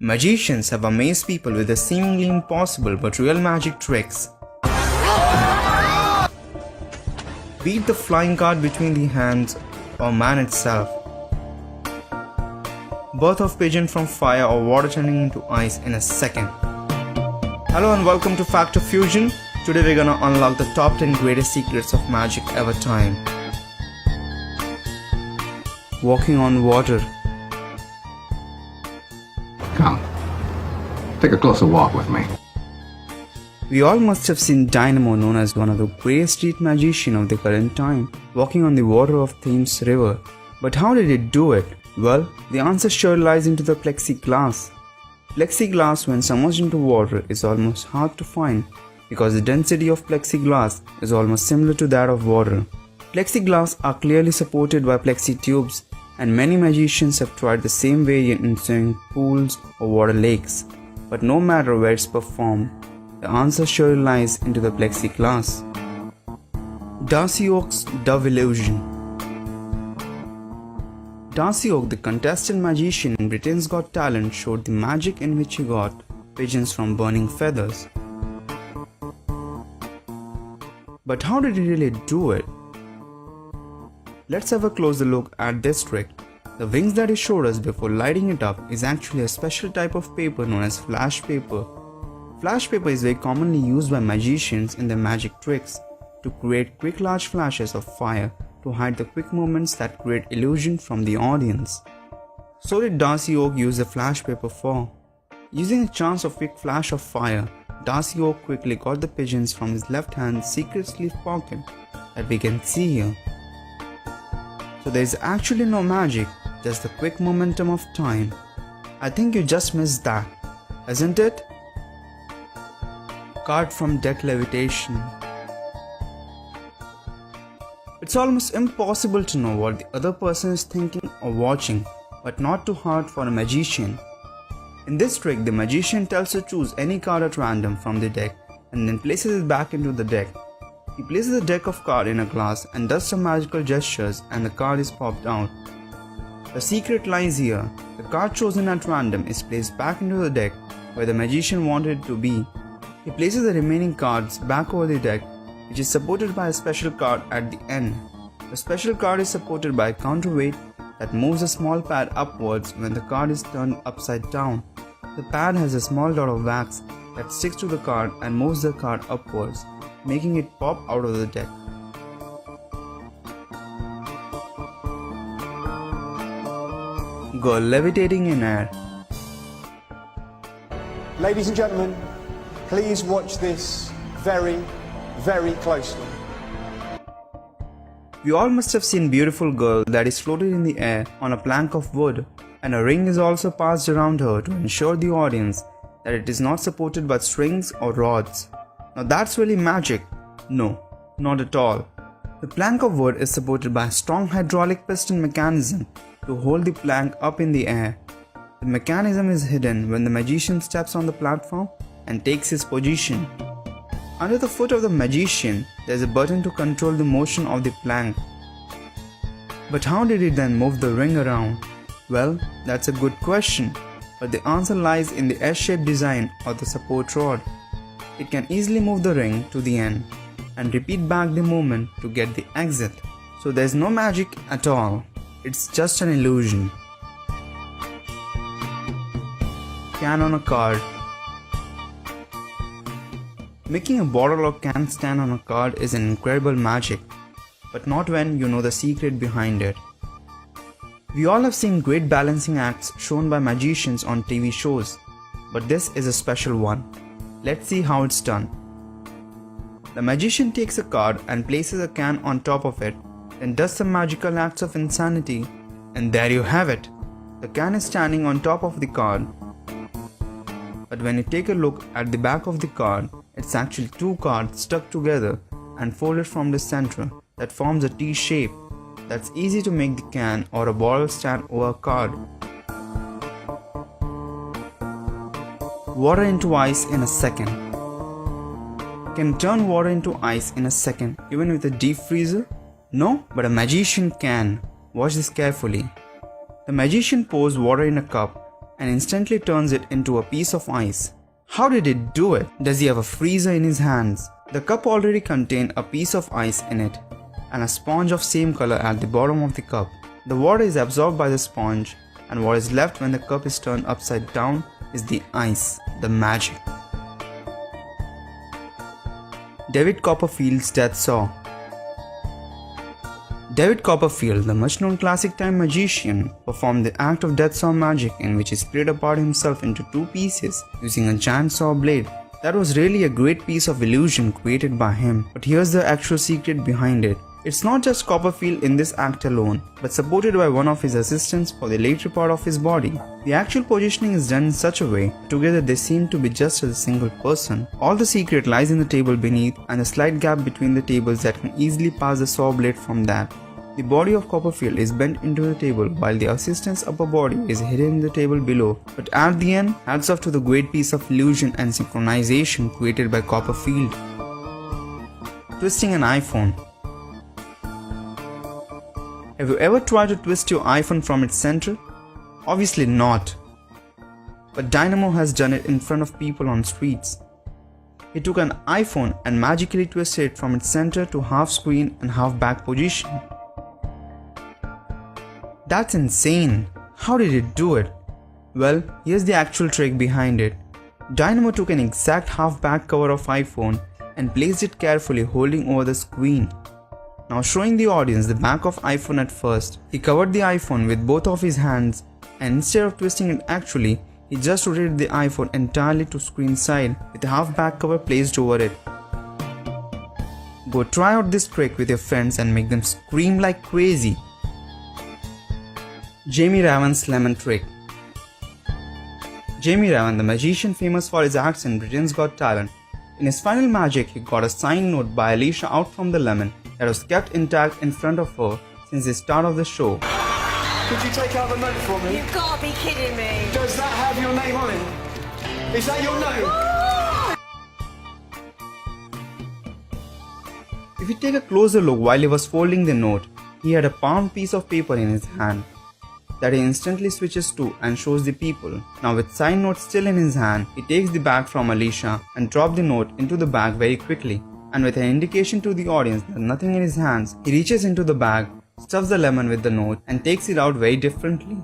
Magicians have amazed people with the seemingly impossible but real magic tricks. Be it the flying card between the hands or man itself. Birth of pigeon from fire or water turning into ice in a second. Hello and welcome to FactoFusion. Today we're gonna unlock the top 10 greatest secrets of magic ever time. Walking on water. Come, take a closer walk with me. We all must have seen Dynamo, known as one of the greatest street magicians of the current time, walking on the water of Thames River. But how did it do it? Well, the answer sure lies into the plexiglass. Plexiglass, when submerged into water, is almost hard to find because the density of plexiglass is almost similar to that of water. Plexiglass are clearly supported by plexi tubes, and many magicians have tried the same variant in swimming pools or water lakes. But no matter where it's performed, the answer sure lies into the plexiglass. Darcy Oak's Dove Illusion. Darcy Oak, the contestant magician in Britain's Got Talent, showed the magic in which he got pigeons from burning feathers. But how did he really do it? Let's have a closer look at this trick. The wings that he showed us before lighting it up is actually a special type of paper known as flash paper. Flash paper is very commonly used by magicians in their magic tricks to create quick large flashes of fire to hide the quick movements that create illusion from the audience. So did Darcy Oak use the flash paper for? Using a chance of quick flash of fire, Darcy Oak quickly got the pigeons from his left hand's secret sleeve pocket that we can see here. So there is actually no magic, just the quick momentum of time. I think you just missed that, isn't it? Card from deck levitation. It's almost impossible to know what the other person is thinking or watching, but not too hard for a magician. In this trick, the magician tells to choose any card at random from the deck and then places it back into the deck. He places the deck of cards in a glass and does some magical gestures and the card is popped out. The secret lies here. The card chosen at random is placed back into the deck where the magician wanted it to be. He places the remaining cards back over the deck, which is supported by a special card at the end. The special card is supported by a counterweight that moves a small pad upwards when the card is turned upside down. The pad has a small dot of wax that sticks to the card and moves the card upwards, making it pop out of the deck. Girl levitating in air. Ladies and gentlemen, please watch this very closely. We all must have seen beautiful girl that is floated in the air on a plank of wood, and a ring is also passed around her to ensure the audience that it is not supported by strings or rods. Now that's really magic. No, not at all. The plank of wood is supported by a strong hydraulic piston mechanism to hold the plank up in the air. The mechanism is hidden when the magician steps on the platform and takes his position. Under the foot of the magician, there is a button to control the motion of the plank. But how did he then move the ring around? Well, that's a good question, but the answer lies in the S-shaped design of the support rod. It can easily move the ring to the end and repeat back the movement to get the exit. So there's no magic at all. It's just an illusion. Can on a card. Making a bottle or can stand on a card is an incredible magic, but not when you know the secret behind it. We all have seen great balancing acts shown by magicians on TV shows, but this is a special one. Let's see how it's done. The magician takes a card and places a can on top of it, then does some magical acts of insanity, and there you have it. The can is standing on top of the card. But when you take a look at the back of the card, it's actually two cards stuck together and folded from the center that forms a T shape. That's easy to make the can or a bottle stand over a card. Water into ice in a second. Can turn water into ice in a second even with a deep freezer? No, but a magician can. Watch this carefully. The magician pours water in a cup and instantly turns it into a piece of ice. How did it do it? Does he have a freezer in his hands? The cup already contained a piece of ice in it and a sponge of same color at the bottom of the cup. The water is absorbed by the sponge, and what is left when the cup is turned upside down is the ice, the magic. David Copperfield's Death Saw. David Copperfield, the much-known classic-time magician, performed the act of death saw magic in which he split apart himself into two pieces using a giant saw blade. That was really a great piece of illusion created by him, but here's the actual secret behind it. It's not just Copperfield in this act alone, but supported by one of his assistants for the later part of his body. The actual positioning is done in such a way, together they seem to be just as a single person. All the secret lies in the table beneath and a slight gap between the tables that can easily pass the saw blade from that. The body of Copperfield is bent into the table while the assistant's upper body is hidden in the table below. But at the end, hats off to the great piece of illusion and synchronization created by Copperfield. Twisting an iPhone. Have you ever tried to twist your iPhone from its center? Obviously not. But Dynamo has done it in front of people on streets. He took an iPhone and magically twisted it from its center to half screen and half back position. That's insane. How did it do it? Well, here's the actual trick behind it. Dynamo took an exact half back cover of iPhone and placed it carefully holding over the screen. Now showing the audience the back of iPhone at first, he covered the iPhone with both of his hands and instead of twisting it actually, he just rotated the iPhone entirely to screen side with a half back cover placed over it. Go try out this trick with your friends and make them scream like crazy. Jamie Raven's Lemon Trick. Jamie Raven, the magician famous for his acts in Britain's Got Talent, in his final magic he got a signed note by Alicia out from the lemon that was kept intact in front of her since the start of the show. Could you take out the note for me? You've got to be kidding me. Does that have your name on it? Is that your note? If you take a closer look while he was folding the note, he had a palm piece of paper in his hand that he instantly switches to and shows the people. Now with signed note still in his hand, he takes the bag from Alicia and drops the note into the bag very quickly. And with an indication to the audience that nothing in his hands, he reaches into the bag, stuffs the lemon with the note and takes it out very differently.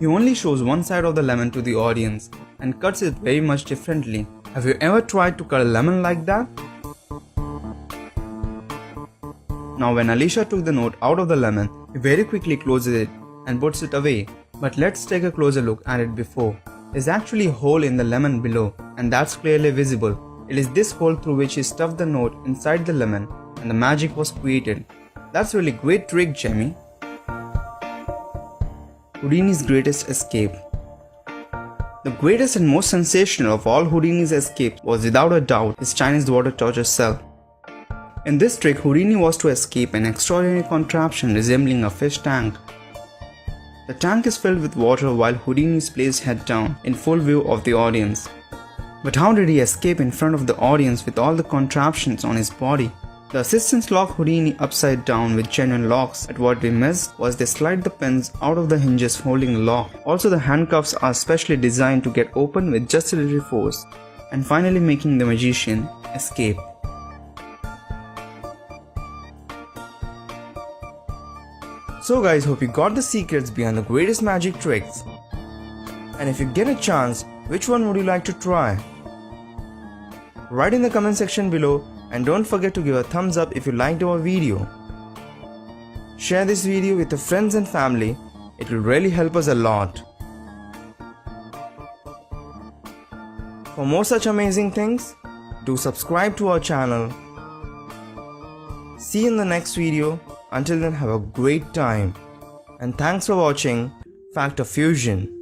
He only shows one side of the lemon to the audience and cuts it very much differently. Have you ever tried to cut a lemon like that? Now when Alicia took the note out of the lemon, he very quickly closes it and puts it away. But let's take a closer look at it before. There's actually a hole in the lemon below and that's clearly visible. It is this hole through which he stuffed the note inside the lemon and the magic was created. That's really great trick, Jamie. Houdini's Greatest Escape. The greatest and most sensational of all Houdini's escapes was without a doubt his Chinese water torture cell. In this trick, Houdini was to escape an extraordinary contraption resembling a fish tank. The tank is filled with water while Houdini is placed head down in full view of the audience. But how did he escape in front of the audience with all the contraptions on his body? The assistants lock Houdini upside down with genuine locks, but what we missed was they slide the pins out of the hinges holding the lock. Also the handcuffs are specially designed to get open with just a little force, and finally making the magician escape. So guys, hope you got the secrets behind the greatest magic tricks. And if you get a chance, which one would you like to try? Write in the comment section below and don't forget to give a thumbs up if you liked our video. Share this video with your friends and family, it will really help us a lot. For more such amazing things, do subscribe to our channel. See you in the next video. Until then, have a great time. And thanks for watching FactoFusion.